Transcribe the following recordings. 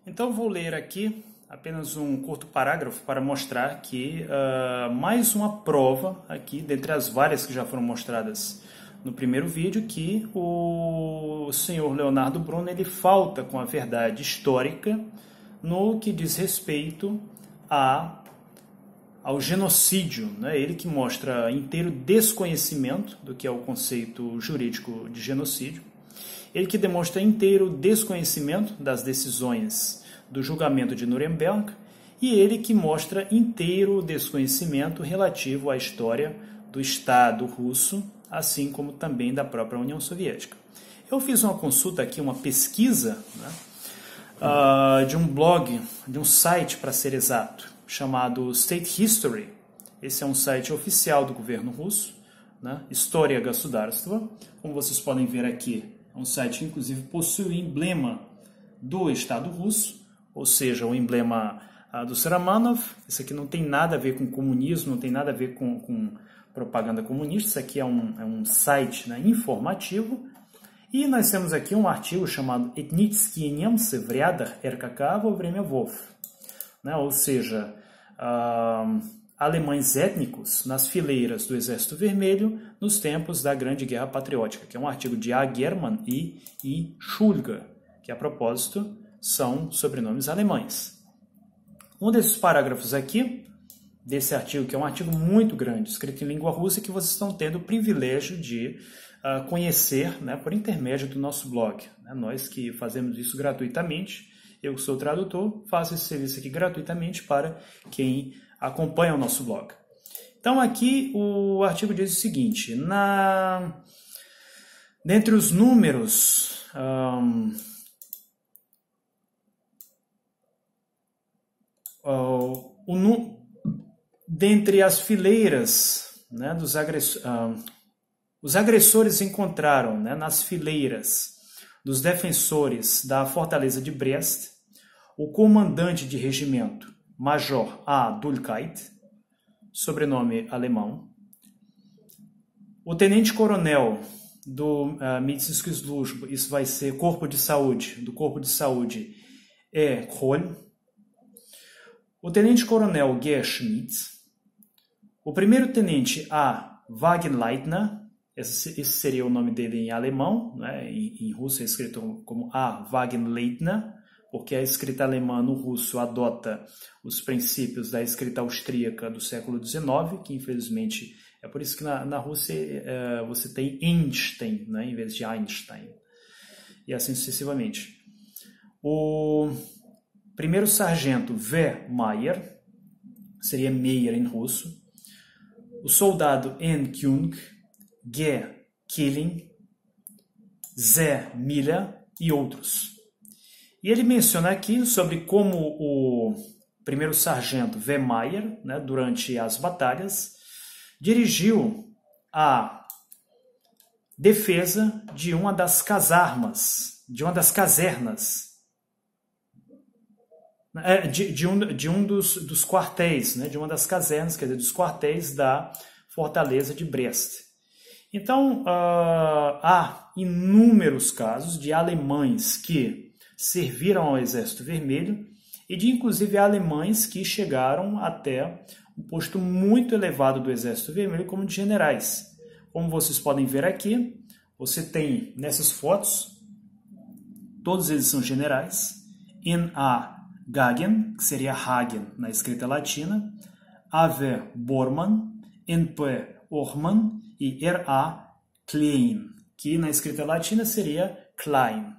Então vou ler aqui apenas um curto parágrafo para mostrar que mais uma prova aqui, dentre as várias que já foram mostradas no primeiro vídeo, que o senhor Leonardo Bruno ele falta com a verdade histórica no que diz respeito ao genocídio, né? Ele que mostra inteiro desconhecimento do que é o conceito jurídico de genocídio, ele que demonstra inteiro desconhecimento das decisões do julgamento de Nuremberg e ele que mostra inteiro desconhecimento relativo à história do Estado russo, assim como também da própria União Soviética. Eu fiz uma consulta aqui, uma pesquisa, né, de um blog, de um site para ser exato, chamado State History. Esse é um site oficial do governo russo, né? Historia Государства. Como vocês podem ver aqui, é um site que inclusive possui o emblema do Estado russo, ou seja, o emblema do Saramanov. Isso aqui não tem nada a ver com comunismo, não tem nada a ver com propaganda comunista. Isso aqui é um site, né, informativo. E nós temos aqui um artigo chamado Etnitskие немцы в рядах РКК во время ВОВ, né? Ou seja, alemães étnicos nas fileiras do Exército Vermelho nos tempos da Grande Guerra Patriótica, que é um artigo de A. German e I. Schulger, que a propósito são sobrenomes alemães. Um desses parágrafos aqui, desse artigo, que é um artigo muito grande, escrito em língua russa, que vocês estão tendo o privilégio de conhecer, né, por intermédio do nosso blog. Né? Nós que fazemos isso gratuitamente, eu que sou tradutor, faço esse serviço aqui gratuitamente para quem acompanha o nosso blog. Então aqui o artigo diz o seguinte: dentre os números dentre as fileiras, né, os agressores encontraram, né, nas fileiras dos defensores da fortaleza de Brest o comandante de regimento Major A. Dulkeit, sobrenome alemão, o tenente-coronel do Medizinske Služba, isso vai ser Corpo de Saúde, do Corpo de Saúde E. Kohl, o tenente-coronel G. Schmidt, o primeiro-tenente A. Wagenleitner, esse seria o nome dele em alemão, né? Em russo é escrito como A. Wagenleitner, porque a escrita alemã no russo adota os princípios da escrita austríaca do século XIX, que infelizmente é por isso que na Rússia você tem Einstein, né, em vez de Einstein, e assim sucessivamente. O primeiro sargento V. Mayer, seria Meyer em russo, o soldado N. Küng, G. Killing, Z. Miller e outros. E ele menciona aqui sobre como o primeiro sargento V. Mayer, né, durante as batalhas, dirigiu a defesa de uma das casernas, de um dos quartéis, né, de uma das casernas, quer dizer, dos quartéis da fortaleza de Brest. Então, há inúmeros casos de alemães que serviram ao Exército Vermelho e de, inclusive, alemães que chegaram até um posto muito elevado do Exército Vermelho como de generais. Como vocês podem ver aqui, você tem nessas fotos, todos eles são generais, N.A. Gagen, que seria Hagen na escrita latina, A.V. Bormann, N.P. Orman e R.A. Klein, que na escrita latina seria Klein.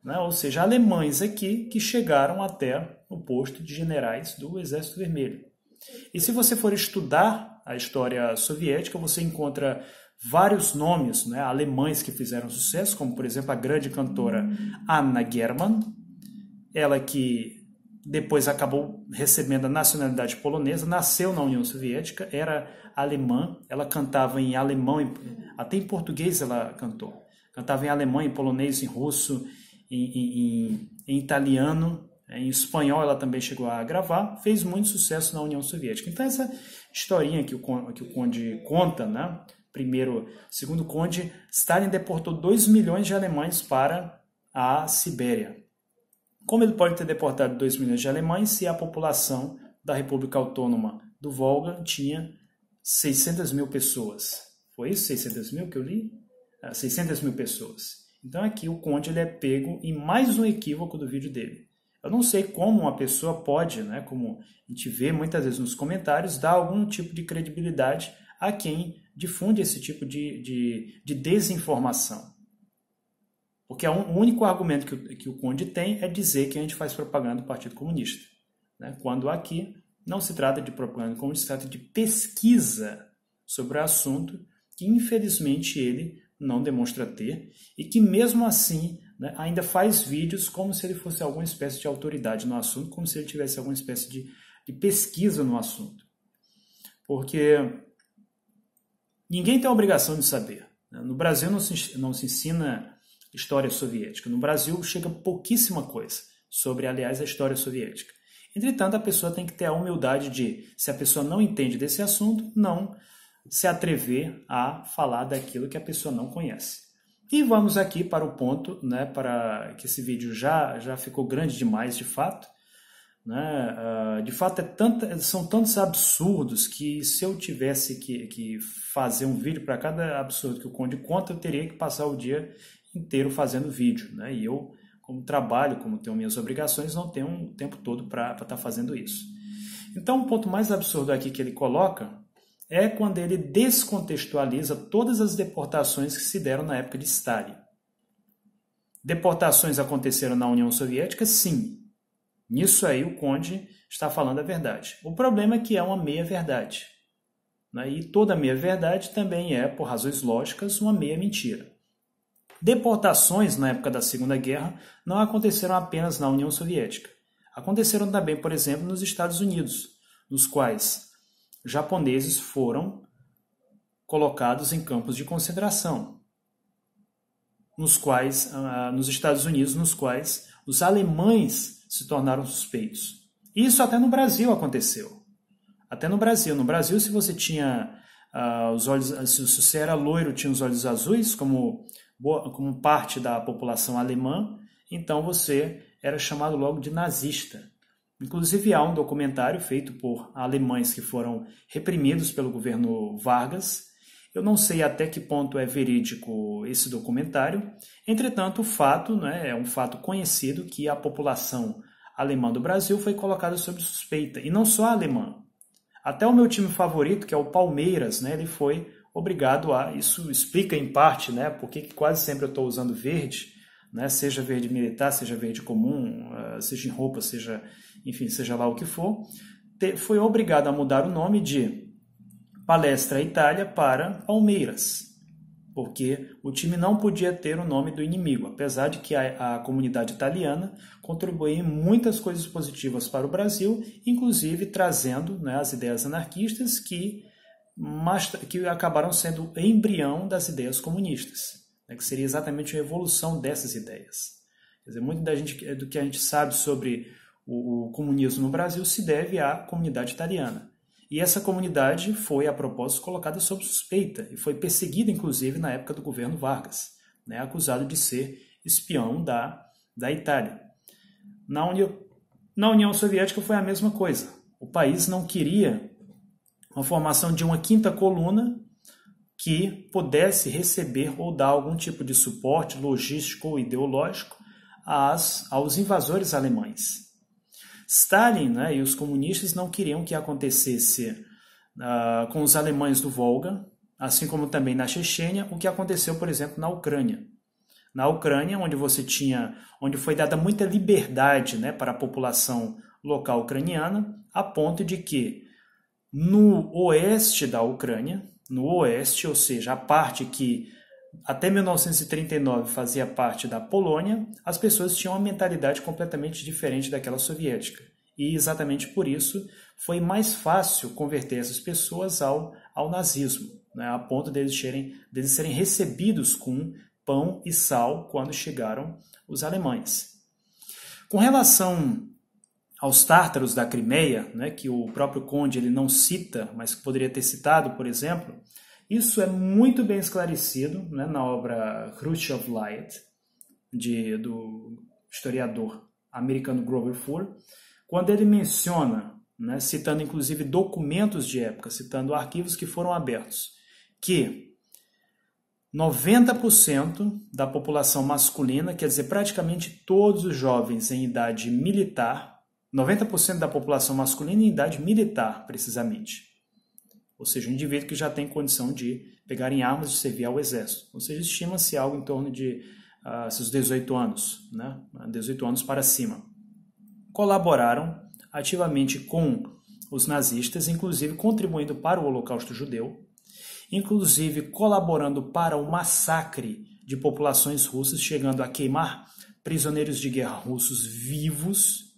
Né? Ou seja, alemães aqui que chegaram até o posto de generais do Exército Vermelho. E se você for estudar a história soviética, você encontra vários nomes, né, alemães que fizeram sucesso, como por exemplo a grande cantora Anna Germann, ela que depois acabou recebendo a nacionalidade polonesa, nasceu na União Soviética, era alemã, ela cantava em alemão, até em português ela cantou. Cantava em alemão, em polonês, em russo, em italiano, em espanhol ela também chegou a gravar, fez muito sucesso na União Soviética. Então essa historinha que o Conde conta, né? Segundo o Conde, Stalin deportou 2 milhões de alemães para a Sibéria. Como ele pode ter deportado 2 milhões de alemães se a população da República Autônoma do Volga tinha 600 mil pessoas? Foi isso? 600 mil que eu li? 600 mil pessoas. Então aqui o Conde ele é pego em mais um equívoco do vídeo dele. Eu não sei como uma pessoa pode, né, como a gente vê muitas vezes nos comentários, dar algum tipo de credibilidade a quem difunde esse tipo de desinformação. Porque o único argumento que o Conde tem é dizer que a gente faz propaganda do Partido Comunista, né? Quando aqui não se trata de propaganda comunista, se trata de pesquisa sobre o assunto que infelizmente ele não demonstra ter e que mesmo assim, né, ainda faz vídeos como se ele fosse alguma espécie de autoridade no assunto, como se ele tivesse alguma espécie de pesquisa no assunto. Porque ninguém tem a obrigação de saber, né? No Brasil não se ensina história soviética. No Brasil chega pouquíssima coisa sobre, aliás, a história soviética. Entretanto, a pessoa tem que ter a humildade de, se a pessoa não entende desse assunto, não se atrever a falar daquilo que a pessoa não conhece. E vamos aqui para o ponto, né, para que esse vídeo já ficou grande demais de fato. Né? De fato, são tantos absurdos que se eu tivesse que fazer um vídeo para cada absurdo que o Conde conta, eu teria que passar o dia inteiro fazendo vídeo, né? E eu, como trabalho, como tenho minhas obrigações, não tenho um tempo todo para estar fazendo isso. Então, o ponto mais absurdo aqui que ele coloca é quando ele descontextualiza todas as deportações que se deram na época de Stalin. Deportações aconteceram na União Soviética? Sim. Nisso aí o Conde está falando a verdade. O problema é que é uma meia-verdade, né? E toda meia-verdade também é, por razões lógicas, uma meia-mentira. Deportações na época da Segunda Guerra não aconteceram apenas na União Soviética. Aconteceram também, por exemplo, nos Estados Unidos, nos quais japoneses foram colocados em campos de concentração. Nos Estados Unidos, nos quais os alemães se tornaram suspeitos. Isso até no Brasil aconteceu. Até no Brasil. No Brasil, se você tinha os olhos, se você era loiro, tinha os olhos azuis, como parte da população alemã, então você era chamado logo de nazista. Inclusive há um documentário feito por alemães que foram reprimidos pelo governo Vargas. Eu não sei até que ponto é verídico esse documentário. Entretanto, o fato, né, é um fato conhecido que a população alemã do Brasil foi colocada sob suspeita. E não só a alemã. Até o meu time favorito, que é o Palmeiras, né, ele foi obrigado a... Isso explica em parte, né, porque quase sempre eu estou usando verde, né, seja verde militar, seja verde comum, seja em roupa, seja, enfim, seja lá o que for. Foi obrigado a mudar o nome de Palestra Itália para Palmeiras, porque o time não podia ter o nome do inimigo, apesar de que a comunidade italiana contribuiu em muitas coisas positivas para o Brasil, inclusive trazendo, né, as ideias anarquistas que acabaram sendo o embrião das ideias comunistas, né, que seria exatamente a evolução dessas ideias. Quer dizer, muito do que a gente sabe sobre o comunismo no Brasil se deve à comunidade italiana. E essa comunidade foi, a propósito, colocada sob suspeita e foi perseguida, inclusive, na época do governo Vargas, né, acusado de ser espião da Itália. Na União Soviética foi a mesma coisa. O país não queria a formação de uma quinta coluna que pudesse receber ou dar algum tipo de suporte logístico ou ideológico aos invasores alemães. Stalin, né, e os comunistas não queriam que acontecesse com os alemães do Volga, assim como também na Chechênia, o que aconteceu, por exemplo, na Ucrânia. Na Ucrânia, onde foi dada muita liberdade, né, para a população local ucraniana, a ponto de que no oeste da Ucrânia, no oeste, ou seja, a parte que até 1939 fazia parte da Polônia, as pessoas tinham uma mentalidade completamente diferente daquela soviética. E exatamente por isso foi mais fácil converter essas pessoas ao nazismo, né, a ponto deles serem recebidos com pão e sal quando chegaram os alemães. Com relação aos tártaros da Crimeia, né, que o próprio Conde ele não cita, mas que poderia ter citado, por exemplo, isso é muito bem esclarecido, né, na obra Khrushchev Lied, do historiador americano Grover Furr, quando ele menciona, né, citando inclusive documentos de época, citando arquivos que foram abertos, que 90% da população masculina, quer dizer, praticamente todos os jovens em idade militar, 90% da população masculina em idade militar, precisamente. Ou seja, um indivíduo que já tem condição de pegar em armas e servir ao exército. Ou seja, estima-se algo em torno de seus 18 anos, né? 18 anos para cima. Colaboraram ativamente com os nazistas, inclusive contribuindo para o Holocausto Judeu, inclusive colaborando para o massacre de populações russas, chegando a queimar prisioneiros de guerra russos vivos,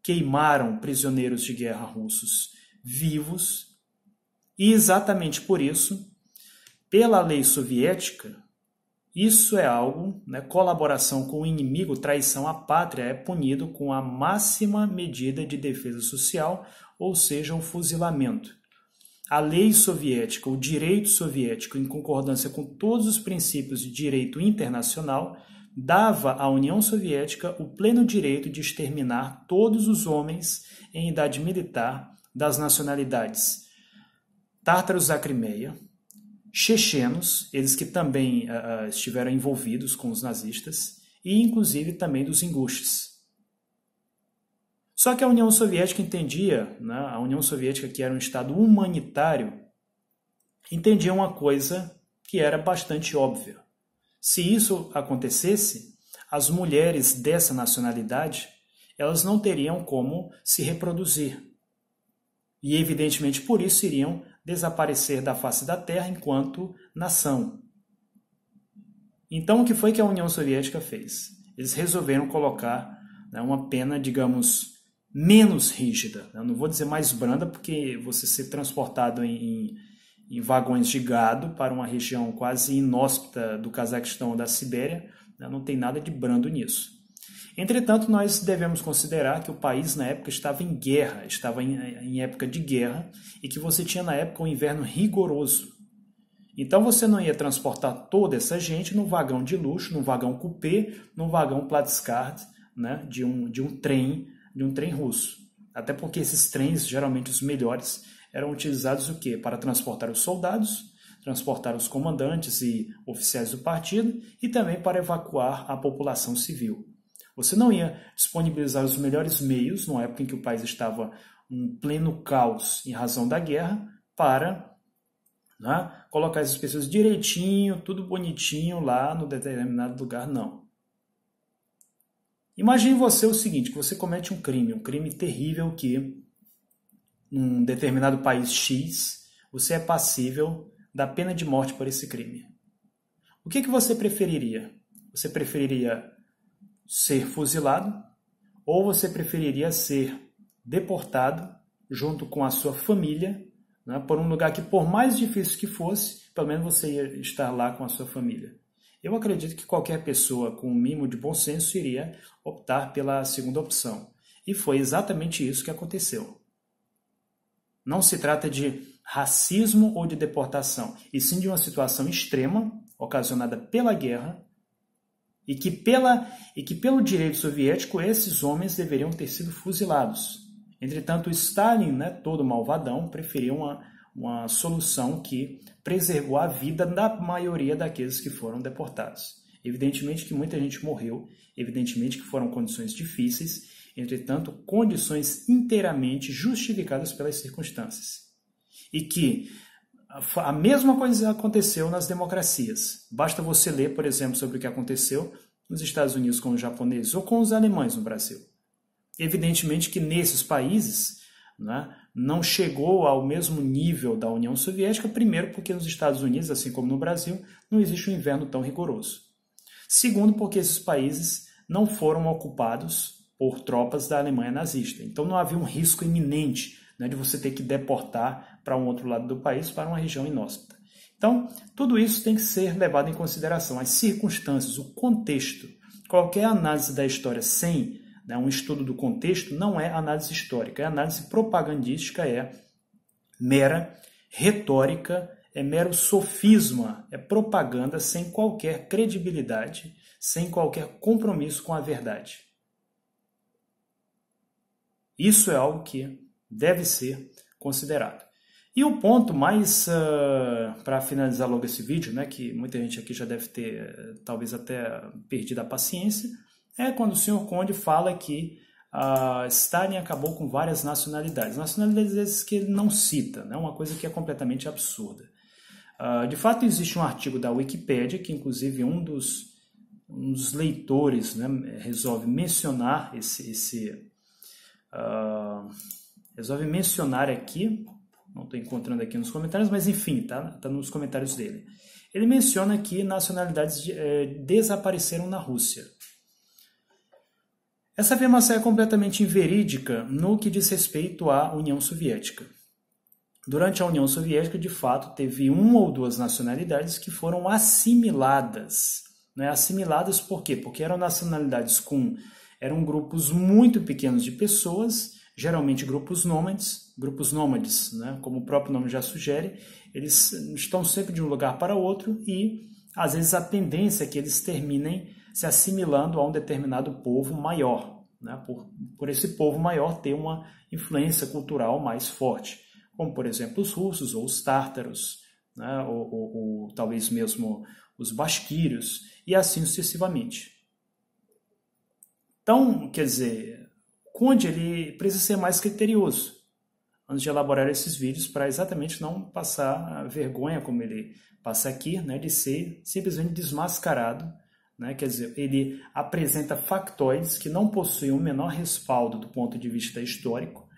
queimaram prisioneiros de guerra russos vivos, e exatamente por isso, pela lei soviética, isso é algo, né, colaboração com o inimigo, traição à pátria, é punido com a máxima medida de defesa social, ou seja, o fuzilamento. A lei soviética, o direito soviético, em concordância com todos os princípios de direito internacional, dava à União Soviética o pleno direito de exterminar todos os homens em idade militar das nacionalidades tártaros da Crimeia, chechenos, eles que também estiveram envolvidos com os nazistas, e inclusive também dos ingushes. Só que a União Soviética entendia, né, a União Soviética, que era um Estado humanitário, entendia uma coisa que era bastante óbvia. Se isso acontecesse, as mulheres dessa nacionalidade, elas não teriam como se reproduzir. E, evidentemente, por isso iriam desaparecer da face da Terra enquanto nação. Então, o que foi que a União Soviética fez? Eles resolveram colocar, né, uma pena, digamos, menos rígida. Eu não vou dizer mais branda, porque você ser transportado em vagões de gado para uma região quase inóspita do Cazaquistão ou da Sibéria, né, não tem nada de brando nisso. Entretanto, nós devemos considerar que o país na época estava em guerra, estava em época de guerra, e que você tinha na época um inverno rigoroso. Então você não ia transportar toda essa gente num vagão de luxo, num vagão coupé, num vagão Platzkart, né, de um trem russo. Até porque esses trens, geralmente os melhores, eram utilizados o quê? Para transportar os soldados, transportar os comandantes e oficiais do partido e também para evacuar a população civil. Você não ia disponibilizar os melhores meios, numa época em que o país estava em pleno caos em razão da guerra, para, né, colocar essas pessoas direitinho, tudo bonitinho lá no determinado lugar, não. Imagine você o seguinte, que você comete um crime terrível que, num determinado país X, você é passível da pena de morte por esse crime. O que você preferiria? Você preferiria ser fuzilado ou você preferiria ser deportado junto com a sua família, né, por um lugar que, por mais difícil que fosse, pelo menos você ia estar lá com a sua família? Eu acredito que qualquer pessoa com um mínimo de bom senso iria optar pela segunda opção. E foi exatamente isso que aconteceu. Não se trata de racismo ou de deportação, e sim de uma situação extrema, ocasionada pela guerra, e que pelo direito soviético esses homens deveriam ter sido fuzilados. Entretanto, Stalin, né, todo malvadão, preferiu uma solução que preservou a vida da maioria daqueles que foram deportados. Evidentemente que muita gente morreu, evidentemente que foram condições difíceis, entretanto, condições inteiramente justificadas pelas circunstâncias. E que a mesma coisa aconteceu nas democracias. Basta você ler, por exemplo, sobre o que aconteceu nos Estados Unidos com os japoneses ou com os alemães no Brasil. Evidentemente que nesses países, né, não chegou ao mesmo nível da União Soviética, primeiro porque nos Estados Unidos, assim como no Brasil, não existe um inverno tão rigoroso. Segundo, porque esses países não foram ocupados por tropas da Alemanha nazista. Então não havia um risco iminente, né, de você ter que deportar para um outro lado do país, para uma região inóspita. Então, tudo isso tem que ser levado em consideração, as circunstâncias, o contexto. Qualquer análise da história sem, né, um estudo do contexto não é análise histórica, é análise propagandística, é mera retórica, é mero sofisma, é propaganda sem qualquer credibilidade, sem qualquer compromisso com a verdade. Isso é algo que deve ser considerado. E o ponto mais, para finalizar logo esse vídeo, né, que muita gente aqui já deve ter talvez até perdido a paciência, é quando o Sr. Conde fala que Stalin acabou com várias nacionalidades. Nacionalidades que ele não cita, né, uma coisa que é completamente absurda. De fato, existe um artigo da Wikipédia, que inclusive um dos leitores, né, resolve mencionar resolve mencionar aqui, não estou encontrando aqui nos comentários, mas enfim, tá nos comentários dele. Ele menciona que nacionalidades desapareceram na Rússia. Essa afirmação é completamente inverídica no que diz respeito à União Soviética. Durante a União Soviética, de fato, teve uma ou duas nacionalidades que foram assimiladas. Né? Assimiladas por quê? Porque eram nacionalidades eram grupos muito pequenos de pessoas, geralmente grupos nômades, né? Como o próprio nome já sugere, eles estão sempre de um lugar para outro e, às vezes, a tendência é que eles terminem se assimilando a um determinado povo maior, né? Por esse povo maior ter uma influência cultural mais forte, como, por exemplo, os russos ou os tártaros, né? ou talvez mesmo os basquírios, e assim sucessivamente. Então, quer dizer, o Conde ele precisa ser mais criterioso antes de elaborar esses vídeos para exatamente não passar vergonha, como ele passa aqui, né, de ser simplesmente desmascarado. Né? Quer dizer, ele apresenta factoides que não possuem o menor respaldo do ponto de vista histórico,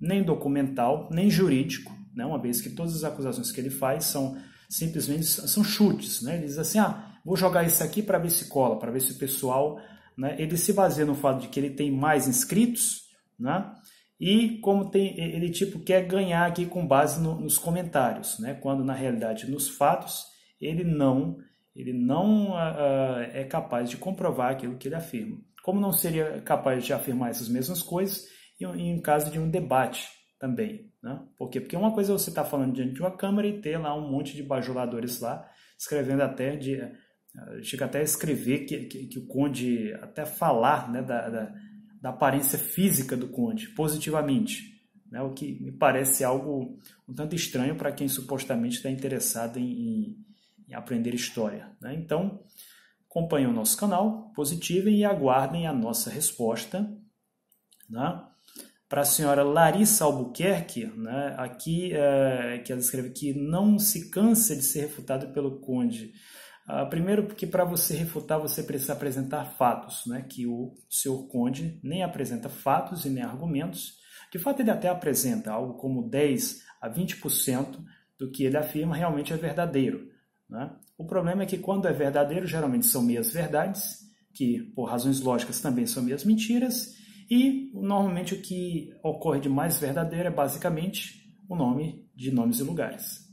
nem documental, nem jurídico, né? Uma vez que todas as acusações que ele faz são simplesmente chutes. Né? Ele diz assim, vou jogar isso aqui para ver se cola, para ver se o pessoal... Né? Ele se baseia no fato de que ele tem mais inscritos, né? E como ele quer ganhar aqui com base nos comentários, né? Quando na realidade nos fatos ele não é capaz de comprovar aquilo que ele afirma. Como não seria capaz de afirmar essas mesmas coisas em caso de um debate também. Né? Por quê? Porque uma coisa é você estar falando diante de uma câmera e ter lá um monte de bajuladores lá, escrevendo até chega até a escrever que o Conde, até falar, né, da aparência física do Conde, positivamente, né, o que me parece algo um tanto estranho para quem supostamente está interessado em aprender história. Né? Então, acompanhem o nosso canal, positivem e aguardem a nossa resposta. Né? Para a senhora Larissa Albuquerque, né, aqui, que ela escreve que não se cansa de ser refutada pelo Conde. Primeiro, porque para você refutar, você precisa apresentar fatos, né? Que o Sr. Conde nem apresenta fatos e nem argumentos. De fato, ele até apresenta algo como 10 a 20% do que ele afirma realmente é verdadeiro. Né? O problema é que quando é verdadeiro, geralmente são meias verdades, que por razões lógicas também são meias mentiras, e normalmente o que ocorre de mais verdadeiro é basicamente o nome de nomes e lugares.